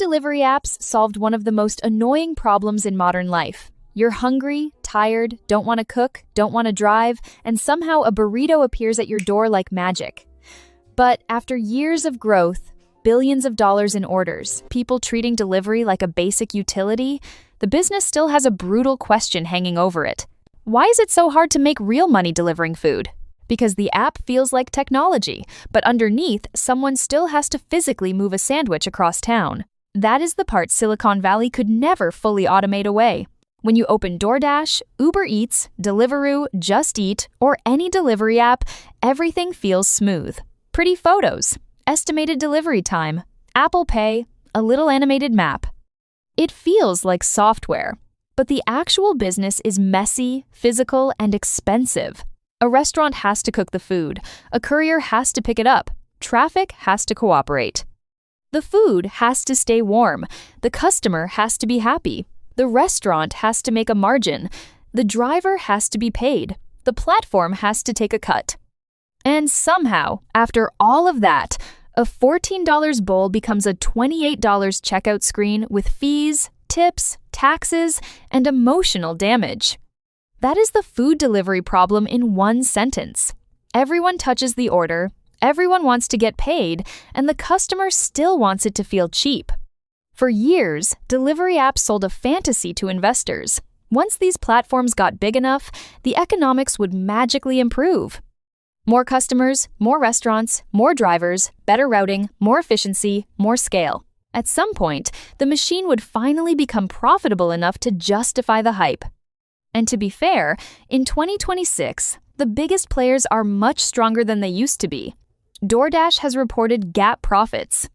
delivery apps solved one of the most annoying problems in modern life. You're hungry, tired, don't want to cook, don't want to drive, and somehow a burrito appears at your door like magic. But after years of growth, billions of dollars in orders, people treating delivery like a basic utility, the business still has a brutal question hanging over it. Why is it so hard to make real money delivering food? Because the app feels like technology, but underneath, someone still has to physically move a sandwich across town. That is the part Silicon Valley could never fully automate away. When you open DoorDash, Uber Eats, Deliveroo, Just Eat, or any delivery app, everything feels smooth. Pretty photos, estimated delivery time, Apple Pay, a little animated map. It feels like software, but the actual business is messy, physical, and expensive. A restaurant has to cook the food, a courier has to pick it up, traffic has to cooperate. The food has to stay warm, the customer has to be happy, the restaurant has to make a margin, the driver has to be paid, the platform has to take a cut. And somehow, after all of that, a $14 bowl becomes a $28 checkout screen with fees, tips, taxes, and emotional damage. That is the food delivery problem in one sentence. Everyone touches the order, everyone wants to get paid, and the customer still wants it to feel cheap. For years, delivery apps sold a fantasy to investors. Once these platforms got big enough, the economics would magically improve. More customers, more restaurants, more drivers, better routing, more efficiency, more scale. At some point, the machine would finally become profitable enough to justify the hype. And to be fair, in 2026, the biggest players are much stronger than they used to be. DoorDash has reported GAAP profits.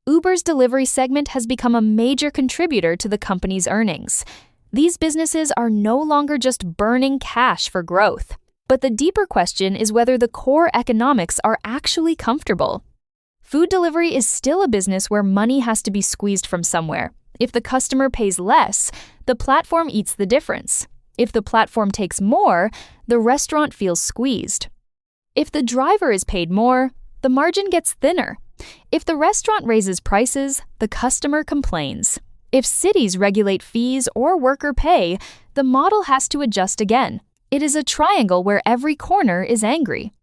Uber's delivery segment has become a major contributor to the company's earnings. These businesses are no longer just burning cash for growth. But the deeper question is whether the core economics are actually comfortable. Food delivery is still a business where money has to be squeezed from somewhere. If the customer pays less, the platform eats the difference. If the platform takes more, the restaurant feels squeezed. If the driver is paid more, the margin gets thinner. If the restaurant raises prices, the customer complains. If cities regulate fees or worker pay, the model has to adjust again. It is a triangle where every corner is angry.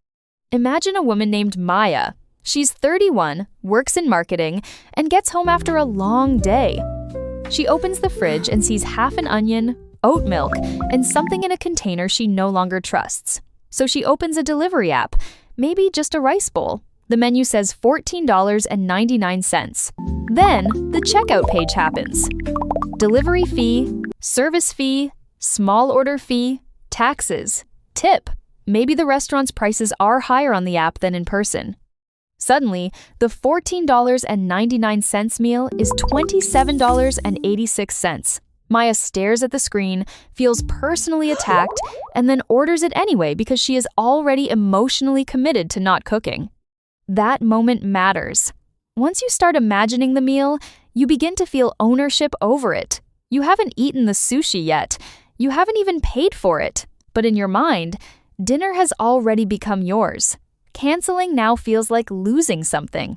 Imagine a woman named Maya. She's 31, works in marketing, and gets home after a long day. She opens the fridge and sees half an onion, oat milk, and something in a container she no longer trusts. So she opens a delivery app, maybe just a rice bowl. The menu says $14.99. Then the checkout page happens. Delivery fee, service fee, small order fee, taxes, tip. Maybe the restaurant's prices are higher on the app than in person. Suddenly, the $14.99 meal is $27.86. Maya stares at the screen, feels personally attacked, and then orders it anyway because she is already emotionally committed to not cooking. That moment matters. Once you start imagining the meal, you begin to feel ownership over it. You haven't eaten the sushi yet. You haven't even paid for it, but in your mind, dinner has already become yours. Canceling now feels like losing something.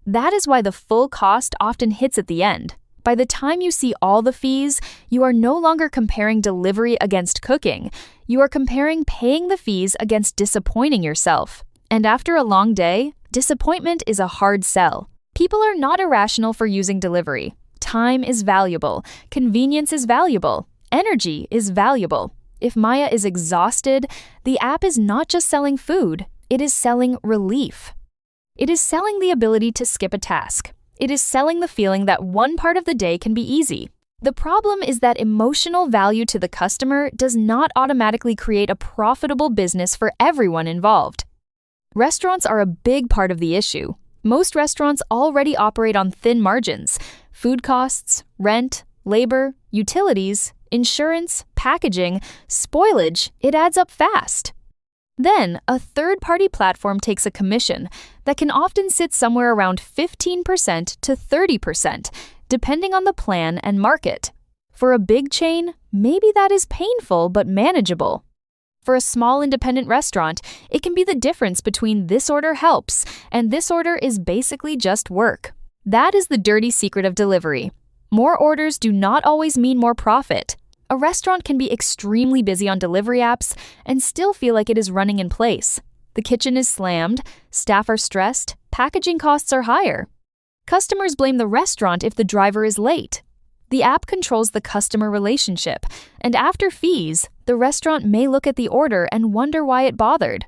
That is why the full cost often hits at the end. By the time you see all the fees, you are no longer comparing delivery against cooking. You are comparing paying the fees against disappointing yourself. And after a long day, disappointment is a hard sell. People are not irrational for using delivery. Time is valuable. Convenience is valuable. Energy is valuable. If Maya is exhausted, the app is not just selling food, it is selling relief. It is selling the ability to skip a task. It is selling the feeling that one part of the day can be easy. The problem is that emotional value to the customer does not automatically create a profitable business for everyone involved. Restaurants are a big part of the issue. Most restaurants already operate on thin margins. Food costs, rent, labor, utilities, insurance, packaging, spoilage, it adds up fast. Then, a third-party platform takes a commission that can often sit somewhere around 15% to 30%, depending on the plan and market. For a big chain, maybe that is painful but manageable. For a small independent restaurant, it can be the difference between this order helps and this order is basically just work. That is the dirty secret of delivery. More orders do not always mean more profit. A restaurant can be extremely busy on delivery apps and still feel like it is running in place. The kitchen is slammed, staff are stressed, packaging costs are higher. Customers blame the restaurant if the driver is late. The app controls the customer relationship, and after fees, the restaurant may look at the order and wonder why it bothered.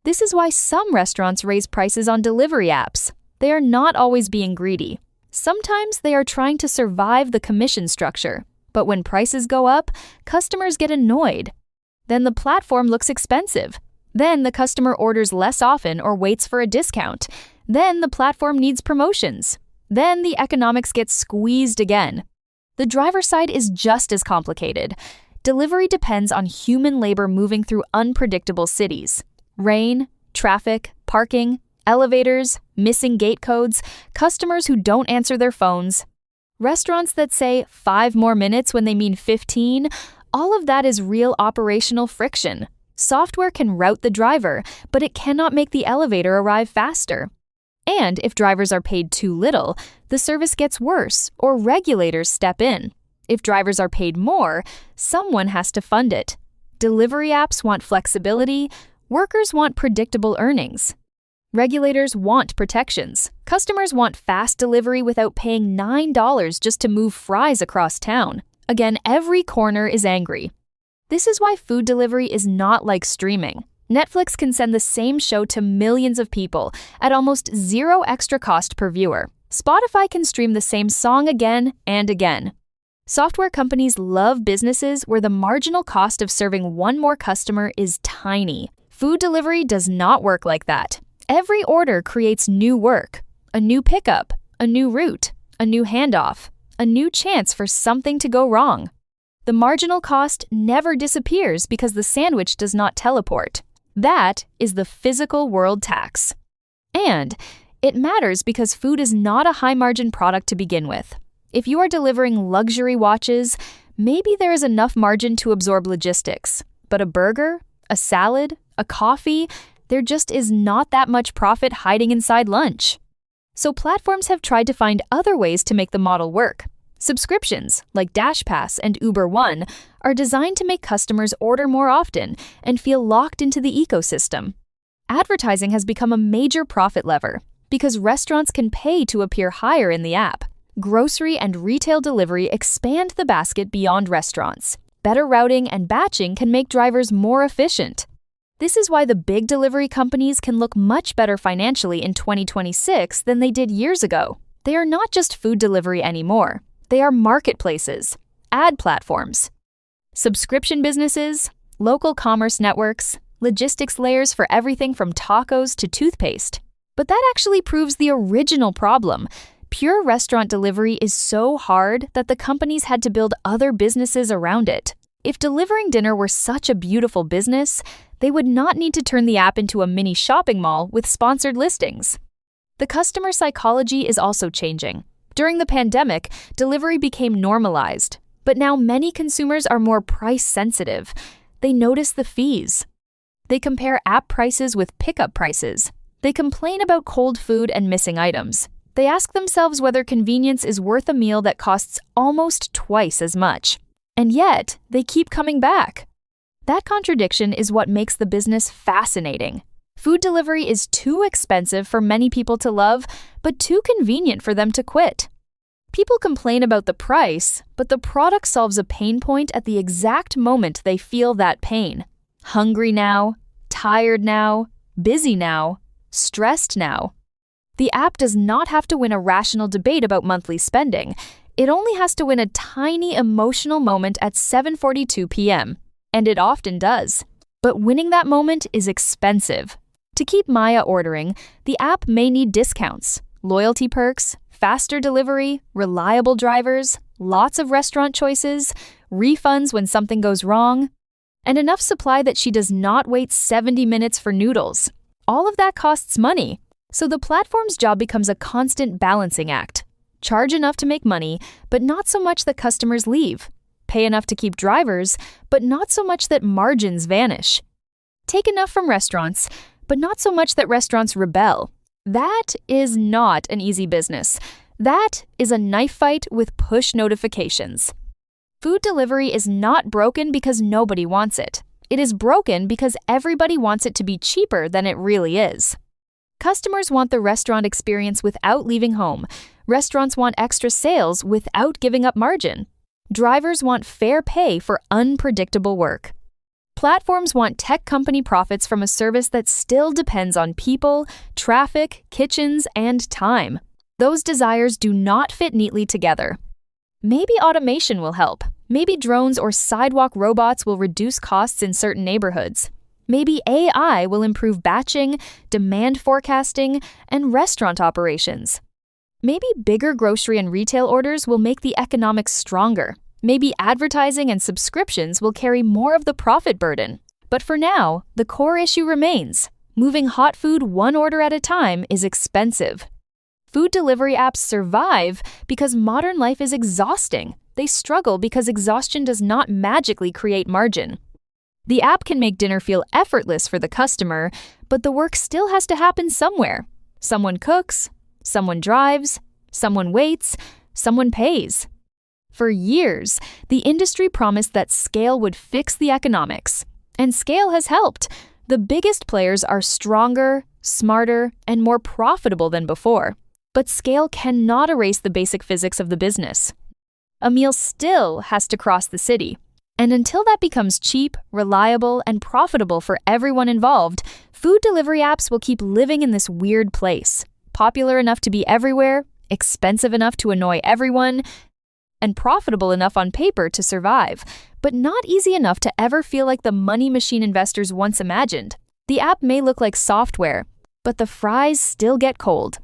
This is why some restaurants raise prices on delivery apps. They are not always being greedy. Sometimes they are trying to survive the commission structure, but when prices go up, customers get annoyed. Then the platform looks expensive. Then the customer orders less often or waits for a discount. Then the platform needs promotions. Then the economics get squeezed again. The driver side is just as complicated. Delivery depends on human labor moving through unpredictable cities. Rain, traffic, parking, elevators, missing gate codes, customers who don't answer their phones. Restaurants that say 5 more minutes when they mean 15, all of that is real operational friction. Software can route the driver, but it cannot make the elevator arrive faster. And if drivers are paid too little, the service gets worse or regulators step in. If drivers are paid more, someone has to fund it. Delivery apps want flexibility, workers want predictable earnings. Regulators want protections. Customers want fast delivery without paying $9 just to move fries across town. Again, every corner is angry. This is why food delivery is not like streaming. Netflix can send the same show to millions of people at almost zero extra cost per viewer. Spotify can stream the same song again and again. Software companies love businesses where the marginal cost of serving one more customer is tiny. Food delivery does not work like that. Every order creates new work, a new pickup, a new route, a new handoff, a new chance for something to go wrong. The marginal cost never disappears because the sandwich does not teleport. That is the physical world tax. And it matters because food is not a high-margin product to begin with. If you are delivering luxury watches, maybe there is enough margin to absorb logistics. But a burger, a salad, a coffee, there just is not that much profit hiding inside lunch. So platforms have tried to find other ways to make the model work. Subscriptions, like DashPass and Uber One, are designed to make customers order more often and feel locked into the ecosystem. Advertising has become a major profit lever because restaurants can pay to appear higher in the app. Grocery and retail delivery expand the basket beyond restaurants. Better routing and batching can make drivers more efficient. This is why the big delivery companies can look much better financially in 2026 than they did years ago. They are not just food delivery anymore. They are marketplaces, ad platforms, subscription businesses, local commerce networks, logistics layers for everything from tacos to toothpaste. But that actually proves the original problem. Pure restaurant delivery is so hard that the companies had to build other businesses around it. If delivering dinner were such a beautiful business, they would not need to turn the app into a mini shopping mall with sponsored listings. The customer psychology is also changing. During the pandemic, delivery became normalized, but now many consumers are more price sensitive. They notice the fees. They compare app prices with pickup prices. They complain about cold food and missing items. They ask themselves whether convenience is worth a meal that costs almost twice as much. And yet, they keep coming back. That contradiction is what makes the business fascinating. Food delivery is too expensive for many people to love, but too convenient for them to quit. People complain about the price, but the product solves a pain point at the exact moment they feel that pain. Hungry now, tired now, busy now, stressed now. The app does not have to win a rational debate about monthly spending. It only has to win a tiny emotional moment at 7:42 p.m., and it often does. But winning that moment is expensive. To keep Maya ordering, the app may need discounts, loyalty perks, faster delivery, reliable drivers, lots of restaurant choices, refunds when something goes wrong, and enough supply that she does not wait 70 minutes for noodles. All of that costs money. So the platform's job becomes a constant balancing act. Charge enough to make money, but not so much that customers leave. Pay enough to keep drivers, but not so much that margins vanish. Take enough from restaurants, but not so much that restaurants rebel. That is not an easy business. That is a knife fight with push notifications. Food delivery is not broken because nobody wants it. It is broken because everybody wants it to be cheaper than it really is. Customers want the restaurant experience without leaving home. Restaurants want extra sales without giving up margin. Drivers want fair pay for unpredictable work. Platforms want tech company profits from a service that still depends on people, traffic, kitchens, and time. Those desires do not fit neatly together. Maybe automation will help. Maybe drones or sidewalk robots will reduce costs in certain neighborhoods. Maybe AI will improve batching, demand forecasting, and restaurant operations. Maybe bigger grocery and retail orders will make the economics stronger. Maybe advertising and subscriptions will carry more of the profit burden. But for now, the core issue remains. Moving hot food one order at a time is expensive. Food delivery apps survive because modern life is exhausting. They struggle because exhaustion does not magically create margin. The app can make dinner feel effortless for the customer, but the work still has to happen somewhere. Someone cooks, someone drives, someone waits, someone pays. For years, the industry promised that scale would fix the economics, and scale has helped. The biggest players are stronger, smarter, and more profitable than before. But scale cannot erase the basic physics of the business. A meal still has to cross the city. And until that becomes cheap, reliable, and profitable for everyone involved, food delivery apps will keep living in this weird place. Popular enough to be everywhere, expensive enough to annoy everyone, and profitable enough on paper to survive, but not easy enough to ever feel like the money machine investors once imagined. The app may look like software, but the fries still get cold.